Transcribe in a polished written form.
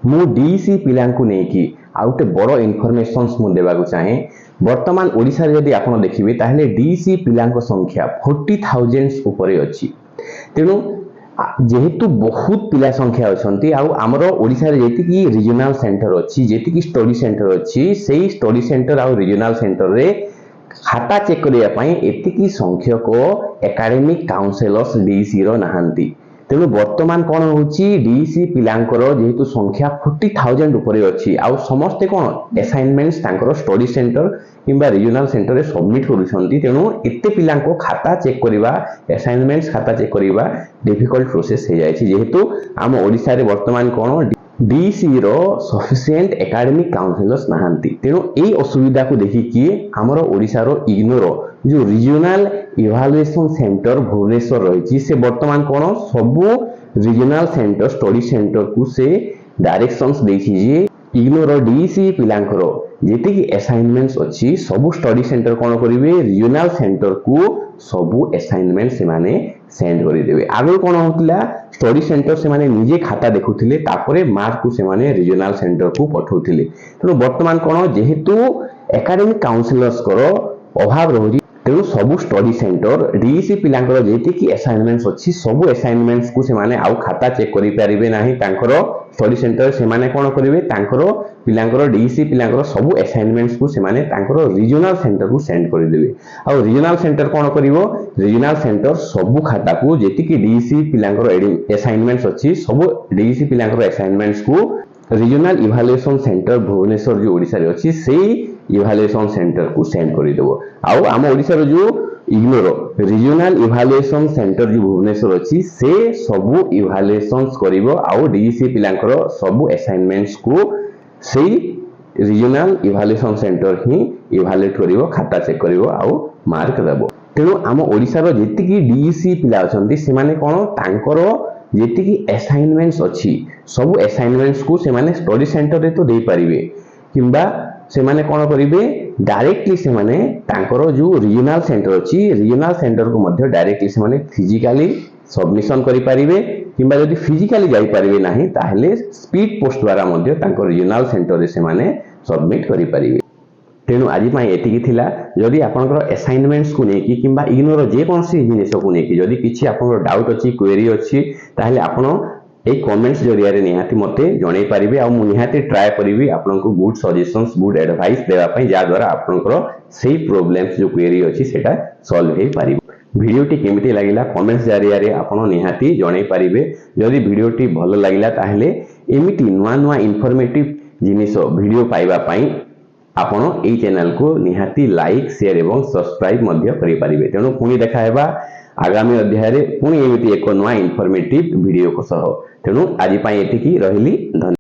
मु डीसी पिलांकु नेकी आउटे बड़ इनफॉरमेशंस मु देबाकु चाहे। वर्तमान ओडिसा रे यदि आपण देखिबे ताहले डीसी पिलांको संख्या 40,000 ऊपर अछि। तेनु जेहेतु बहुत पिला संख्या अछंती आउ हमरो ओडिसा रे जेति की रीजनल सेंटर अछि, जेति की स्टडी सेंटर अछि, सेही स्टडी सेंटर आउ रीजनल सेंटर रे खाता चेक करिया पई एतिकी संख्यक एकेडमिक काउंसलर्स डीसी रो नाहंती। तेणु वर्तमान कौन होची डीसी पिलांकर जेहेतु संख्या 40,000 ऊपर अछि आउ समस्ते कौन असाइनमेंट्स तांकर स्टडी सेंटर किंबा रीजनल सेंटर रे सबमिट करूछंती। तेणु एते पिलांको खाता चेक करिवा असाइनमेंट्स खाता चेक करिवा डिफिकल्ट प्रोसेस हे जायछि। जेहेतु हम ओडिसा रे वर्तमान कौन डीसी रो सफिशिएंट एकेडमिक काउंसलर्स नाहंती। तेणु एई असुविधा को देखि कि हमर ओडिसा रो इग्नोर जो रीजनल इवैल्यूएशन सेंटर भुवनेश्वर रही से वर्तमान कौन सबु रीजनल सेंटर स्टडी सेंटर को से डायरेक्शंस देछि जे इग्नोर डीसी पिलांकर जेति की असाइनमेंट्स अछि सबु स्टडी सेंटर कौन करिवे रीजनल सेंटर को सबु असाइनमेंट से माने सेंड करि देबे। आगो कौन होतिला स्टडी सेंटर से माने निजे खाता देखुथिले तापरे मार्क को से माने रीजनल सेंटर को पठौथिले। तेणु वर्तमान कौन जेहेतु एकेडमिक काउंसलर्स करो अभाव रही तेणु सबु स्टडी सेंटर डीसी पिलांकर जेति की असाइनमेंट्स अछि सबु असाइनमेंट्स को से माने आउ खाता चेक करि परिबे नाही। तांकर स्टडी सेंटर से माने कोन करिवे तांकर पिलांकर डीसी पिलांकर सबु असाइनमेंट्स को से माने तांकर रीजनल सेंटर को सेंड करि देबे। आ रीजनल सेंटर कोन करिवो रीजनल सेंटर सबु खाता को जेति की डीसी पिलांकर असाइनमेंट्स अछि सबु डीसी पिलांकर असाइनमेंट्स को रीजनल इवैल्यूएशन सेंटर भुवनेश्वर जो ओडिसा रे अछि सेही इवैल्यूएशन सेंटर को सेंड करि देबो। आउ हम ओडिसा रो जो इग्नोर रीजनल इवैल्यूएशन सेंटर जो भुवनेश्वर अछि से सबु इवैल्यूएशंस करिवो आउ डीसी पिलांकर सबु असाइनमेंट्स को सेही रीजनल इवैल्यूएशन सेंटर ही इवैल्यूएट करिवो खाता चेक करिवो आउ मार्क देबो। तेणु आम ओडिसा रो जेति की डीसी पिला अछंती से माने कोन तांकर जेति की असाइनमेंट्स अछि सबु असाइनमेंट्स को से माने स्टडी सेंटर रे तो दे परिबे किंबा से माने कोन करिवे डायरेक्टली से माने तांकर जो रीजनल सेंटर अछि रीजनल सेंटर को मध्य डायरेक्टली से माने फिजिकली सबमिशन करि परिबे किंबा यदि फिजिकली जाई परिबे नाही ताहले स्पीड पोस्ट द्वारा मध्य तांकर रीजनल सेंटर रे से माने सबमिट करि परिबे। तेणु आज एतिकी थिला जदि आपनकर असाइनमेंट्स को नेकी किंबा इग्नोर जे कोनसी जिनिस को नेकी जदि किछि आपनकर डाउट अछि क्वेरी अछि ताहले आपन ए कमेंट्स जरिया रे निहाती मते जणै परिबे आ मु निहाती ट्राई करिवि आपनको गुड सजेशंस गुड एडवाइस देबा पई जा द्वारा आपनकर सेही प्रॉब्लम्स जो क्वेरी अछि सेटा सॉल्व हे पारिबो। वीडियोटी केमिति लागिला कमेंट्स जरिया रे आपन निहाती जणै परिबे। जदि वीडियोटी भलो लागिला ताहले एमिति नुवा नुवा इन्फॉर्मेटिव जिनिस वीडियो पाइबा पई आपण एई चैनल को निहाती लाइक शेयर एवं सब्सक्राइब मध्य करि परिबे। तेणु पुणी देखा हेबा आगामी अध्याय रे पुणी एमिति एक नुवा इन्फॉर्मेटिव वीडियो को सह। तेणु आज पई एतिकी रहिली धन्यवाद।